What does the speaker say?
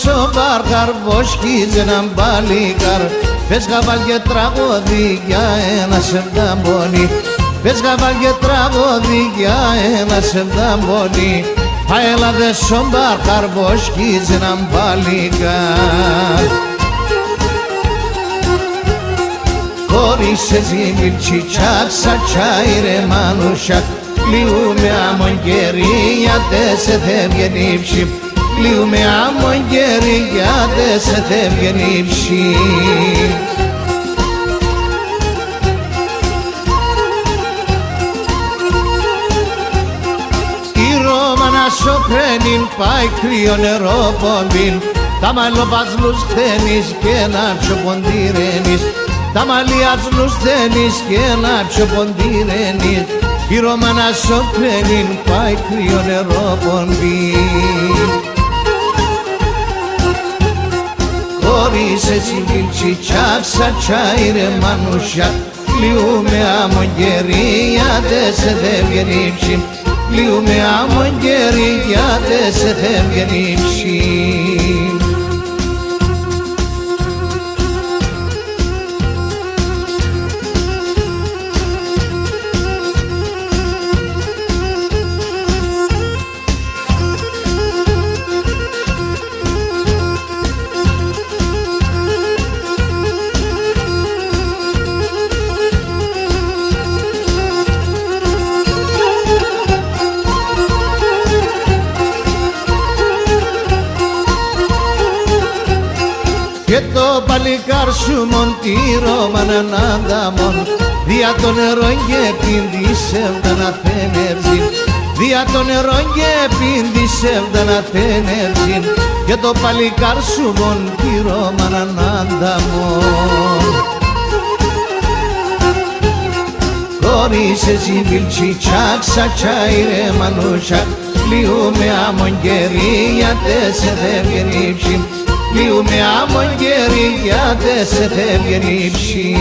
σομπάρ καρβόσκιζε έναν παλικάρ. Πες γαβάλ και τραγωδί για ένα σεβδαμπονί. Πες γαβάλ και τραγωδί για ένα σεβδαμπονί. Έλα δε σομπάρ καρβόσκιζε έναν παλικάρ. Χωρίς εσύ μιλτσιτσάκ σα τσάιρε μανουσάκ. Κλείουμε άμον κερί γιατί σε θεύγεν ύψη. Κλείουμε άμον κερί γιατί σε θεύγεν ύψη. Η Ρώμα να σωπρένιν πάει κρύο νερό πομπίν. Τα μαλλοπασλούς χθένεις και να τσοποντήρενεις. Τα μαλλιασλούς χθένεις και να τσοποντήρενεις. Η Ρώμα να σωπρένιν πάει κρύο νερό πομπίν. Χωρίς εσύ μιλτσιτσάκ σα τσάιρε μανουσάκ. Κλείουμε άμον κερί γιατί σε θεύγεν ύψη. Κλείουμε άμον κερί γιατί σε θεύγεν ύψη. Και το παλικάρ σου μον τη Ρώμα να ανταμών. Δια το νερό και πίνδυσευδα να θένευζιν. Δια το νερό και πίνδυσευδα να θένευζιν. Και το παλικάρ σου μον τη Ρώμα να ανταμών. Χωρίς εσύ μιλτσιτσάκ σα τσάιρε μανουσάκ. Κλείουμε άμον κερί γιατί σε θεύγεν ύψη. Κλείουμε άμον κερί γιατί σε θεύγεν ύψη.